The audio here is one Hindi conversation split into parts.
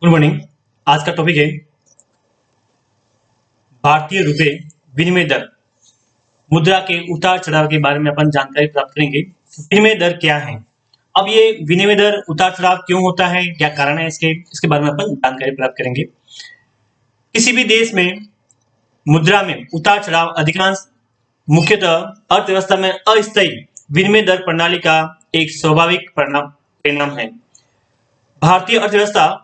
Good morning. आज का टॉपिक है भारतीय रुपए विनिमय दर। मुद्रा के उतार चढ़ाव के बारे में अपन जानकारी प्राप्त करेंगे। विनिमय दर क्या है? अब ये विनिमय दर उतार चढ़ाव क्यों होता है, क्या कारण है इसके बारे में अपन जानकारी प्राप्त करेंगे। किसी भी देश में मुद्रा में उतार चढ़ाव अधिकांश मुख्यतः अर्थव्यवस्था में अस्थायी विनिमय दर प्रणाली का एक स्वाभाविक परिणाम है। भारतीय अर्थव्यवस्था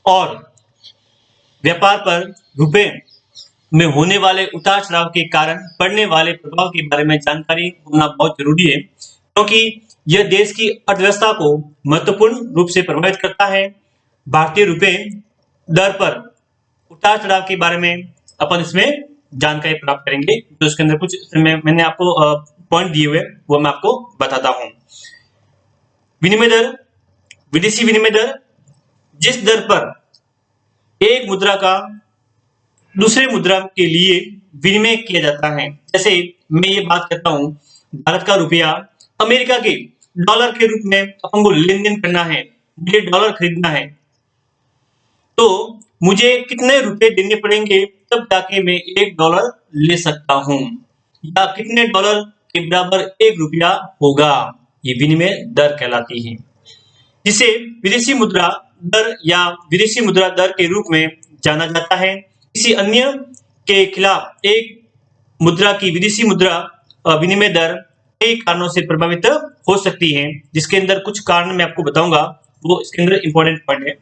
और व्यापार पर रुपए में होने वाले उतार चढ़ाव के कारण पड़ने वाले प्रभाव के बारे में जानकारी होना बहुत जरूरी है, क्योंकि यह देश की अर्थव्यवस्था को महत्वपूर्ण रूप से प्रभावित करता है। भारतीय रुपए दर पर उतार चढ़ाव के बारे में अपन इसमें जानकारी प्राप्त करेंगे। तो इसके अंदर कुछ मैंने आपको पॉइंट दिए हुए वो मैं आपको बताता हूं। विनिमय दर, विदेशी विनिमय दर, जिस दर पर एक मुद्रा का दूसरे मुद्रा के लिए विनिमय किया जाता है। जैसे मैं ये बात करता हूं, भारत का रुपया अमेरिका के डॉलर के रूप में अपन को लेन देन करना है, मुझे डॉलर खरीदना है, तो मुझे कितने रुपए देने पड़ेंगे तब जाके मैं $1 ले सकता हूं, या कितने डॉलर के बराबर $1 होगा, ये विनिमय दर कहलाती है, जिसे विदेशी मुद्रा दर या विदेशी मुद्रा दर के रूप में जाना जाता है। किसी अन्य के खिलाफ एक मुद्रा की विदेशी मुद्रा विनिमय दर कई कारणों से प्रभावित हो सकती है, जिसके अंदर कुछ कारण मैं आपको बताऊंगा, वो इसके अंदर इंपॉर्टेंट पॉइंट है।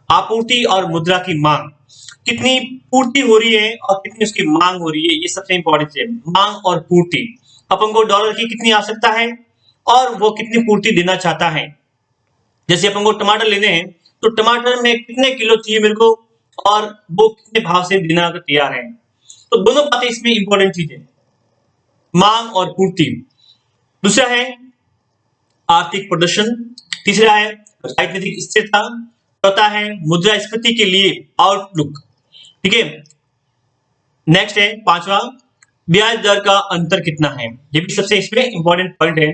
आपूर्ति और मुद्रा की मांग, कितनी पूर्ति हो रही है और कितनी उसकी मांग हो रही है, ये सबसे इंपॉर्टेंट है। मांग और पूर्ति, अपन को डॉलर की कितनी आवश्यकता है और वो कितनी पूर्ति देना चाहता है। जैसे अपन को टमाटर लेने हैं, तो टमाटर में कितने किलो चाहिए मेरे को और वो कितने भाव से देना तैयार है। तो दोनों बातें इसमें इंपॉर्टेंट चीजें, मांग और पूर्ति। दूसरा है आर्थिक प्रदर्शन, तीसरा है राजनीतिक स्थिरता, चौथा है मुद्रास्फीति के लिए आउटलुक। ठीक है, नेक्स्ट है पांचवा, ब्याज दर का अंतर कितना है, ये भी सबसे इसमें इंपॉर्टेंट पॉइंट है।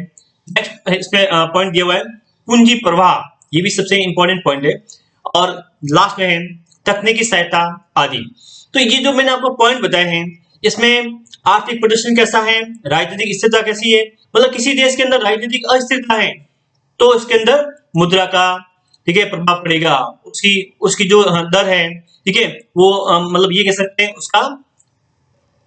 नेक्स्ट इसमें पॉइंट दिया हुआ है पूंजी प्रवाह, ये भी सबसे इंपॉर्टेंट पॉइंट है। और लास्ट में है तकनीकी सहायता आदि। तो ये जो मैंने आपको पॉइंट बताए हैं, इसमें आर्थिक प्रदर्शन कैसा है, राजनीतिक स्थिरता कैसी है, मतलब किसी देश के अंदर राजनीतिक अस्थिरता है तो इसके अंदर मुद्रा का, ठीक है, प्रभाव पड़ेगा। उसकी उसकी जो दर है, ठीक है, वो मतलब ये कह सकते हैं उसका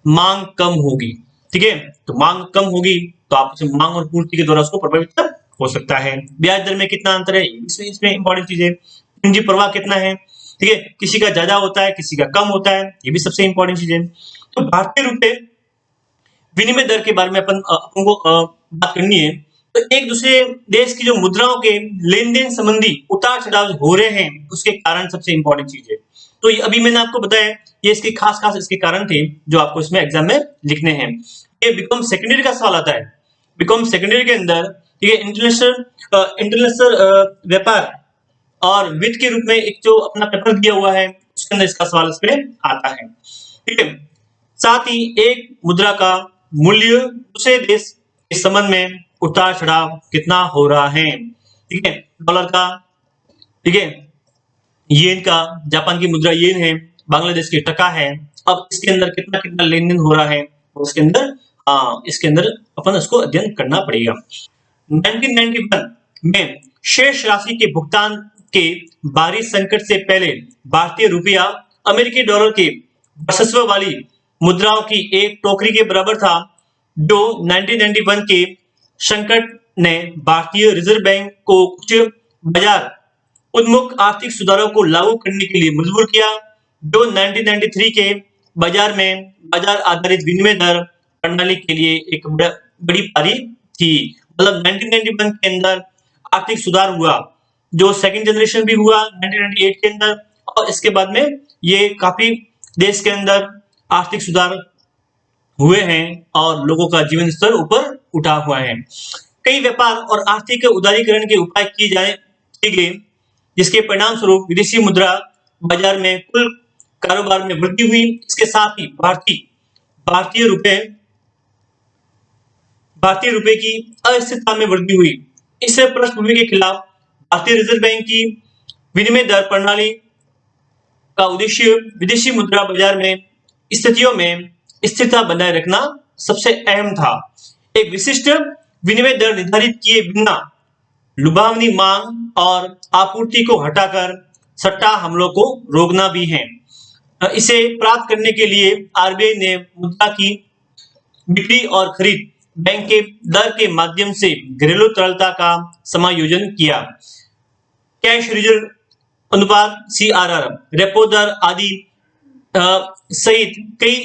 मांग कम होगी। ठीक है, तो मांग कम होगी तो आप मांग और पूर्ति के द्वारा उसको प्रभावित हो सकता है। ब्याज दर में कितना अंतर है, इसमें इंपॉर्टेंट चीज है। पूंजी प्रवाह कितना है, ठीक है, किसी का ज्यादा होता है किसी का कम होता है, ये भी सबसे इंपॉर्टेंट चीज है। तो भारतीय रुपए विनिमय दर के बारे में अपन को बात करनी है। तो एक दूसरे देश की जो मुद्राओं के लेन देन संबंधी उतार चढ़ाव हो रहे हैं, उसके कारण सबसे इंपॉर्टेंट चीज है। तो ये अभी मैंने आपको बताया, ये इसके खास इसके कारण थे जो आपको इसमें एग्जाम में लिखने हैं। ये बीकॉम सेकेंडरी का सवाल आता है। बीकॉम सेकेंडरी के अंदर, ठीक है, इंटरनेशनल व्यापार और वित्त के रूप में एक जो अपना पेपर दिया हुआ है, उसके अंदर इसका सवाल इसमें आता है। ठीक है, साथ ही एक मुद्रा का मूल्य दूसरे देश के संबंध में उतार चढ़ाव कितना हो रहा है। ठीक है, डॉलर का, ठीक है, येन का, जापान की मुद्रा येन है, बांग्लादेश की टका है। अब इसके अंदर कितना कितना लेन देन हो रहा है, और इसके अंदर अपन इसको अध्ययन करना पड़ेगा। 1991 में शेष राशि के भुगतान के बाहरी संकट से पहले भारतीय रुपया अमेरिकी डॉलर के वर्चस्व वाली मुद्राओं की एक टोकरी के बराबर था, जो 1991 के संकट ने भारतीय रिजर्व बैंक को कुछ बाजार उन्मुख आर्थिक सुधारों को लागू करने के लिए मजबूर किया, जो 1993 के बाजार आधारित विनिमय दर प्रणाली के लिए एक बड़ी पारी थी। मतलब 1991 के अंदर आर्थिक सुधार हुआ, जो सेकंड जनरेशन भी हुआ 1998 के अंदर, और इसके बाद में ये काफी देश के अंदर आर्थिक सुधार हुए हैं और लोगों का जीवन स्तर ऊपर उठा हुआ है। कई व्यापार और आर्थिक उदारीकरण के उपाय किए गए, जिसके परिणाम स्वरूप विदेशी मुद्रा बाजार में कुल कारोबार में वृद्धि हुई। इसके साथ ही भारतीय रुपए की अस्थिरता में वृद्धि हुई। इस पृष्ठभूमि के खिलाफ भारतीय रिजर्व बैंक की विनिमय दर प्रणाली का उद्देश्य विदेशी मुद्रा बाजार में स्थितियों में स्थिरता बनाए रखना सबसे अहम था। एक विशिष्ट विनिमय दर निर्धारित किए बिना लुभावनी मांग और आपूर्ति को हटाकर सट्टा हमलों को रोकना भी है। इसे प्राप्त करने के लिए आरबीआई ने मुद्रा की बिक्री और खरीद बैंक के दर के माध्यम से घरेलू तरलता का समायोजन किया। कैश रिजर्व अनुपात CRR, रेपो दर आदि सहित कई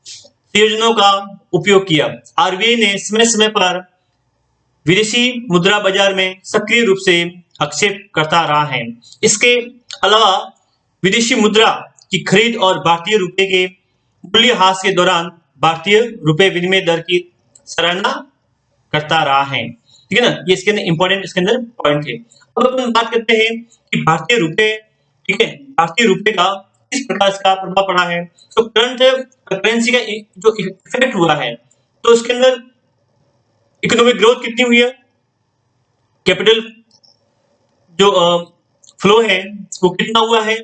संयोजनों का उपयोग किया। आरबीआई ने समय समय पर विदेशी मुद्रा बाजार में सक्रिय रूप से हस्तक्षेप करता रहा है। इसके अलावा विदेशी मुद्रा की खरीद और भारतीय रुपए के मूल्यह्रास के दौरान भारतीय रुपए विनिमय दर की सराहना करता रहा है। ठीक है ना, ये इसके अंदर इंपॉर्टेंट इसके अंदर पॉइंट है। अब अपन बात करते हैं कि भारतीय रुपए, ठीक है, भारतीय रुपए का किस प्रकार इसका प्रभाव पड़ा है। तो करंट करेंसी का जो इफेक्ट हुआ है, तो इसके अंदर इकोनॉमिक ग्रोथ कितनी हुई है, कैपिटल जो फ्लो है वो कितना हुआ है,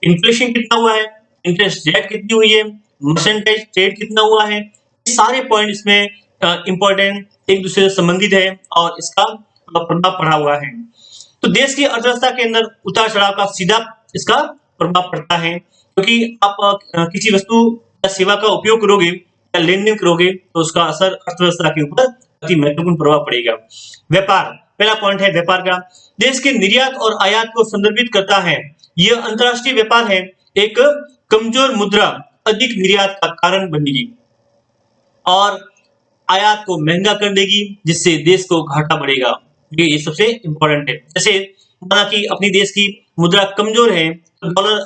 इन्फ्लेशन कितना हुआ है, इंटरेस्ट रेट कितनी हुई है, मर्सेंटाइज ट्रेड कितना हुआ है, सारे पॉइंट इसमें इंपॉर्टेंट एक दूसरे से संबंधित है और इसका प्रभाव पड़ा हुआ है। तो देश की अर्थव्यवस्था के अंदर उतार चढ़ाव का सीधा इसका प्रभाव पड़ता है, क्योंकि आप किसी वस्तु या सेवा का उपयोग करोगे या लेन देन करोगे तो उसका असर अर्थव्यवस्था के ऊपर अति महत्वपूर्ण प्रभाव पड़ेगा। व्यापार, पहला पॉइंट है व्यापार का। देश के निर्यात और आयात को संदर्भित करता है। यह अंतरराष्ट्रीय व्यापार है। एक कमजोर मुद्रा अधिक निर्यात का कारण बनेगी और आयात को महंगा कर देगी, जिससे देश को घाटा बढ़ेगा। ये सबसे इंपॉर्टेंट है। जैसे माना कि अपनी देश की मुद्रा कमजोर है तो डॉलर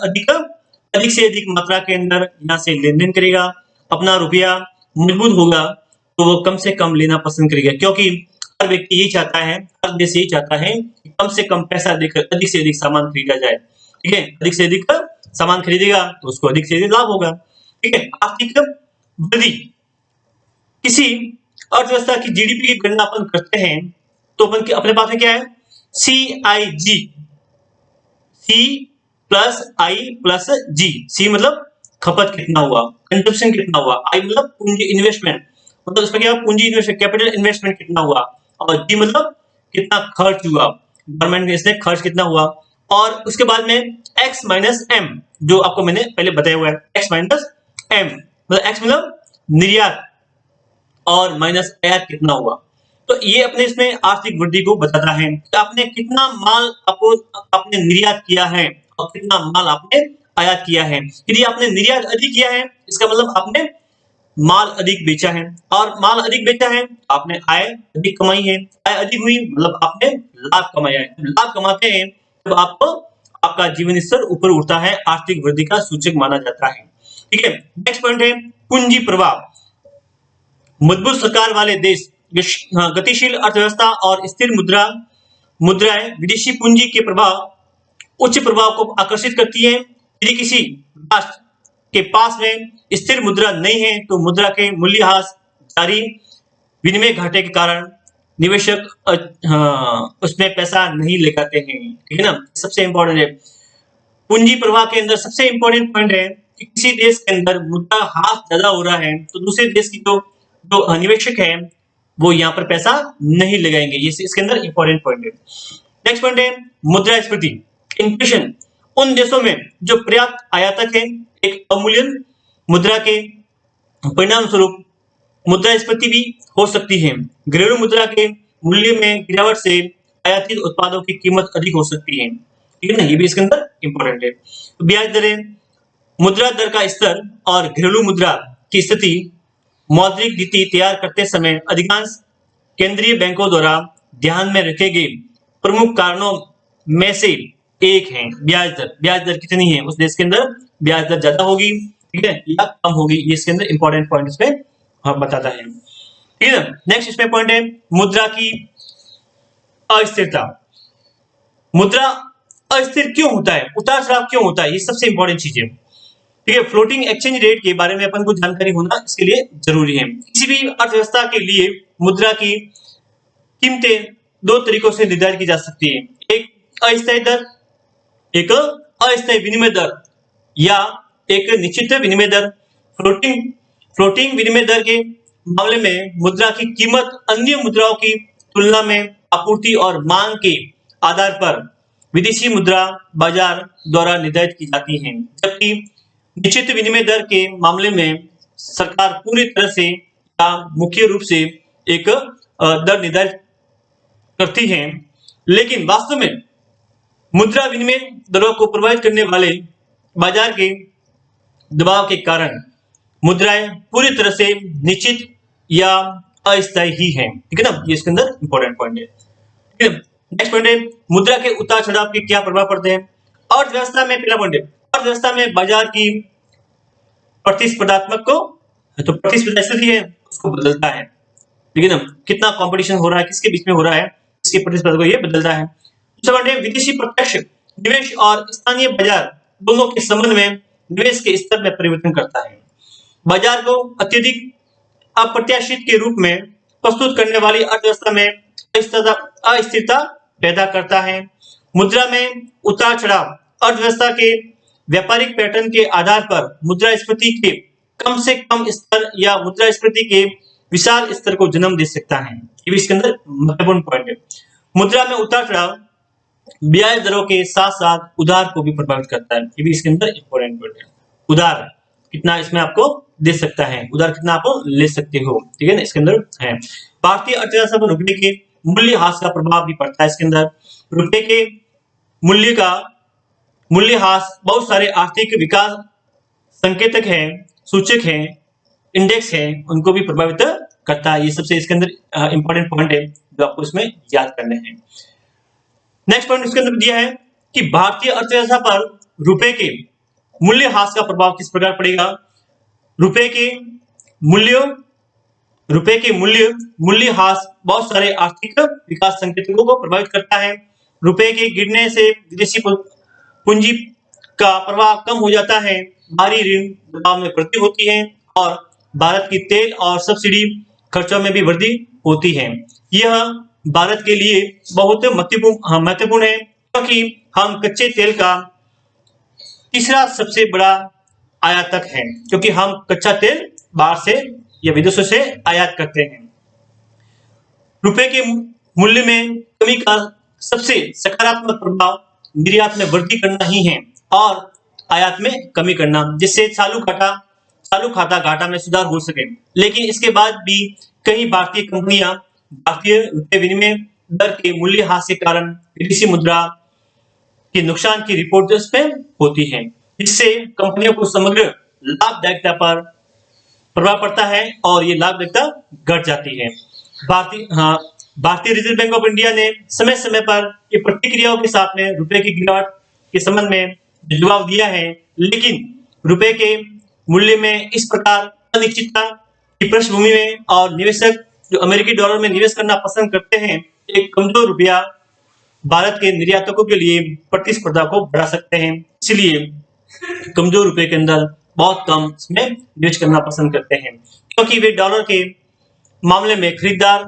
अधिक से अधिक मात्रा के अंदर यहाँ से लेन देन करेगा। अपना रुपया मजबूत होगा तो वो कम से कम लेना पसंद करेगा, क्योंकि हर व्यक्ति यही चाहता है, हर देश यही चाहता है कि कम से कम पैसा देकर अधिक से अधिक सामान खरीदा जाए। ठीक है, अधिक से अधिक सामान खरीदेगा तो उसको अधिक से अधिक लाभ होगा। ठीक है, आर्थिक वृद्धि, किसी अर्थव्यवस्था की जीडीपी की गणना अपन करते हैं तो अपन के अपने पास में क्या है, CIG, C plus I plus G। C मतलब खपत कितना हुआ, कंजप्शन कितना हुआ, I मतलब पूंजी इन्वेस्टमेंट, मतलब इसमें क्या पूंजी इन्वेस्टमेंट कैपिटल इन्वेस्टमेंट कितना हुआ, और G मतलब कितना खर्च हुआ, गवर्नमेंट ने इसने खर्च कितना हुआ। और उसके बाद में X माइनस M, जो आपको मैंने पहले बताया हुआ है, X माइनस M मतलब X मतलब निर्यात और माइनस आयात कितना हुआ। तो ये अपने इसमें आर्थिक वृद्धि को बताता है कि आपने कितना माल आपने निर्यात किया है और कितना माल आपने आयात किया है। यदि आपने निर्यात अधिक किया है इसका मतलब आपने माल अधिक बेचा है, और माल अधिक बेचा है आपने आय अधिक कमाई है, आय अधिक हुई मतलब आपने लाभ कमाया है। लाभ कमाते हैं तब आपको आपका जीवन स्तर ऊपर उठता है, आर्थिक वृद्धि का सूचक माना जाता है। ठीक है, नेक्स्ट पॉइंट है पूंजी प्रवाह। मजबूत सरकार वाले देश, गतिशील अर्थव्यवस्था और स्थिर मुद्राएं विदेशी पूंजी के उच्च प्रभाव को आकर्षित करती है। यदि किसी राष्ट्र के पास में स्थिर मुद्रा नहीं है तो मुद्रा के मूल्यह्रास, जारी विनिमय घाटे के कारण निवेशक उसमें पैसा नहीं लगाते हैं। ठीक है ना, सबसे इंपॉर्टेंट है पूंजी प्रवाह के अंदर सबसे इंपॉर्टेंट पॉइंट है कि किसी देश के अंदर मुद्रा ह्रास ज्यादा हो रहा है तो दूसरे देश की जो निवेशक है वो यहाँ पर पैसा नहीं लगाएंगे। ये इसके अंदर इंपॉर्टेंट पॉइंट है। नेक्स्ट पॉइंट है मुद्रास्फीति, इन्फ्लेशन। उन देशों में जो पर्याप्त आयातक है, एक अवमूल्यन मुद्रा के परिणाम स्वरूप मुद्रास्फीति भी हो सकती है। घरेलू मुद्रा के मूल्य में गिरावट से आयातित उत्पादों की कीमत अधिक हो सकती है। ठीक है ना, ये भी इसके अंदर इंपॉर्टेंट है। ब्याज दरें, मुद्रा दर का स्तर और घरेलू मुद्रा की स्थिति मौद्रिक नीति तैयार करते समय अधिकांश केंद्रीय बैंकों द्वारा ध्यान में रखे गए प्रमुख कारणों में से एक है ब्याज दर। ब्याज दर कितनी है उस देश के अंदर, ब्याज दर ज्यादा होगी, ठीक है, या कम होगी, ये इसके अंदर इंपॉर्टेंट पॉइंट इसमें बताता है। ठीक है, नेक्स्ट इसमें पॉइंट है मुद्रा की अस्थिरता। मुद्रा अस्थिर क्यों होता है, उतार चढ़ाव क्यों होता है, ये सबसे इंपॉर्टेंट चीज है। ठीक है, फ्लोटिंग एक्सचेंज रेट के बारे में अपन को जानकारी होना इसके लिए जरूरी है। किसी भी अर्थव्यवस्था के लिए मुद्रा की कीमतें दो तरीकों से निर्धारित की जा सकती है, एक अस्थायी दर, एक अस्थायी विनिमय दर। या एक निश्चित विनिमय दर। फ्लोटिंग विनिमय दर के मामले में मुद्रा की कीमत अन्य मुद्राओं की तुलना में आपूर्ति और मांग के आधार पर विदेशी मुद्रा बाजार द्वारा निर्धारित की जाती है, जबकि निश्चित विनिमय दर के मामले में सरकार पूरी तरह से या मुख्य रूप से एक दर निर्धारित करती है, लेकिन वास्तव में मुद्रा विनिमय दरों को प्रभावित करने वाले बाजार के दबाव के कारण मुद्राएं पूरी तरह से निश्चित या अस्थायी ही है। ठीक है ना, ये इसके अंदर इंपॉर्टेंट पॉइंट है। ठीक है, नेक्स्ट पॉइंट है मुद्रा के उतार चढ़ाव के क्या प्रभाव पड़ते हैं। अर्थव्यवस्था में पहला पॉइंट है, अर्थव्यवस्था में बाजार की प्रतिस्पर्धात्मक को तो प्रतिस्पर्धा स्थिति है उसको बदलता है। ठीक है ना, कितना कंपटीशन हो रहा है, किसके बीच में हो रहा है, इसकी प्रतिस्पर्धा को ये बदलता है। दूसरा पॉइंट है विदेशी प्रत्यक्ष निवेश और स्थानीय बाजार दोनों के संबंध में निवेश के स्तर में परिवर्तन करता है। बाजार को अत्यधिक अप्रत्याशित के रूप में प्रस्तुत करने वाली अर्थव्यवस्था में अस्थिरता पैदा करता है। मुद्रा में उतार चढ़ाव अर्थव्यवस्था के व्यापारिक पैटर्न के आधार पर मुद्रास्फीति के कम से कम स्तर या मुद्रास्फीति के विशाल स्तर को जन्म दे सकता है। ये भी इसके अंदर महत्वपूर्ण पॉइंट है। मुद्रा में उतार चढ़ाव ब्याज दरों के साथ साथ उधार को भी प्रभावित करता है। ये भी इसके अंदर इंपॉर्टेंट पॉइंट है। उधार कितना इसमें आपको दे सकता है, उधार कितना आप ले सकते हो। ठीक है ना, इसके अंदर है। भारतीय अर्थव्यवस्था पर रुपए के मूल्यह्रास का प्रभाव भी पड़ता है। इसके अंदर रुपए के मूल्यह्रास बहुत सारे आर्थिक विकास संकेतक हैं, सूचक हैं, इंडेक्स हैं, उनको भी प्रभावित करता है। ये सबसे इसके अंदर इंपॉर्टेंट पॉइंट है जो आपको इसमें याद करने हैं। नेक्स्ट पॉइंट इसके अंदर दिया है कि भारतीय अर्थव्यवस्था पर रुपए के मूल्यह्रास का प्रभाव किस प्रकार पड़ेगा। रुपए के मूल्यह्रास बहुत सारे आर्थिक विकास संकेतकों को प्रभावित करता है। रुपए के गिरने से विदेशी पूंजी का प्रवाह कम हो जाता है, बाहरी ऋण दबाव में वृद्धि होती है और भारत की तेल और सब्सिडी खर्चों में भी वृद्धि होती है। यह भारत के लिए बहुत महत्वपूर्ण है क्योंकि हम कच्चे तेल का तीसरा सबसे बड़ा आयातक है, क्योंकि हम कच्चा तेल बाहर से या विदेशों से आयात करते हैं। रुपए के मूल्य में कमी का सबसे सकारात्मक प्रभाव निर्यात में वृद्धि करना ही है और आयात में कमी करना, जिससे चालू खाता घाटा में सुधार हो सके। लेकिन इसके बाद भी कई भारतीय कंपनियां भारतीय रुपए विनिमय दर के मूल्यह्रास के कारण विदेशी मुद्रा के नुकसान की रिपोर्ट में होती है, जिससे कंपनियों को समग्र लाभदायिकता पर प्रभाव पड़ता है और ये लाभदायिकता घट जाती है। भारतीय रिजर्व बैंक ऑफ इंडिया ने समय समय पर ये प्रतिक्रियाओं के साथ में रुपए की गिरावट के संबंध में जवाब दिया है, लेकिन रुपए के मूल्य में इस प्रकार अनिश्चितता की पृष्ठभूमि में और निवेशक जो अमेरिकी डॉलर में निवेश करना पसंद करते हैं, एक कमजोर रुपया भारत के निर्यातकों के लिए प्रतिस्पर्धा को बढ़ा सकते हैं। इसलिए कमजोर रुपए के अंदर बहुत कम इसमें निवेश करना पसंद करते हैं, क्योंकि वे डॉलर के मामले में खरीदार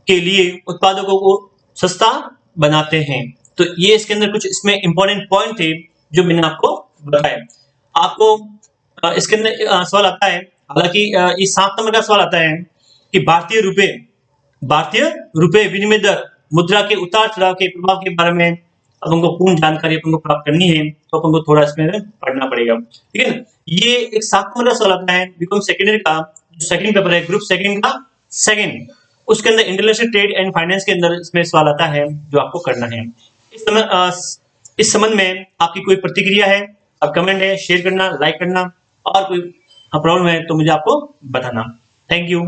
के लिए उत्पादों को सस्ता बनाते हैं। तो ये इसके अंदर कुछ इसमें इंपॉर्टेंट पॉइंट थे जो मैंने आपको बताया। आपको इसके अंदर सवाल आता है, हालांकि ये 7 नंबर का सवाल आता है कि भारतीय रुपए विनिमय दर मुद्रा के उतार चढ़ाव के प्रभाव के बारे में अपन को पूर्ण जानकारी अपन को प्राप्त करनी है, तो अपन को थोड़ा इसमें पढ़ना पड़ेगा। ठीक है ना, ये एक 7 नंबर का सवाल आता है बीकॉम सेकेंडरी का, जो सेकंड पेपर है ग्रुप सेकंड का सेकंड, उसके अंदर इंटरनेशनल ट्रेड एंड फाइनेंस के अंदर इसमें सवाल आता है जो आपको करना है। इस संबंध में आपकी कोई प्रतिक्रिया है, आप कमेंट है, शेयर करना, लाइक करना, और कोई प्रॉब्लम है तो मुझे आपको बताना। Thank you.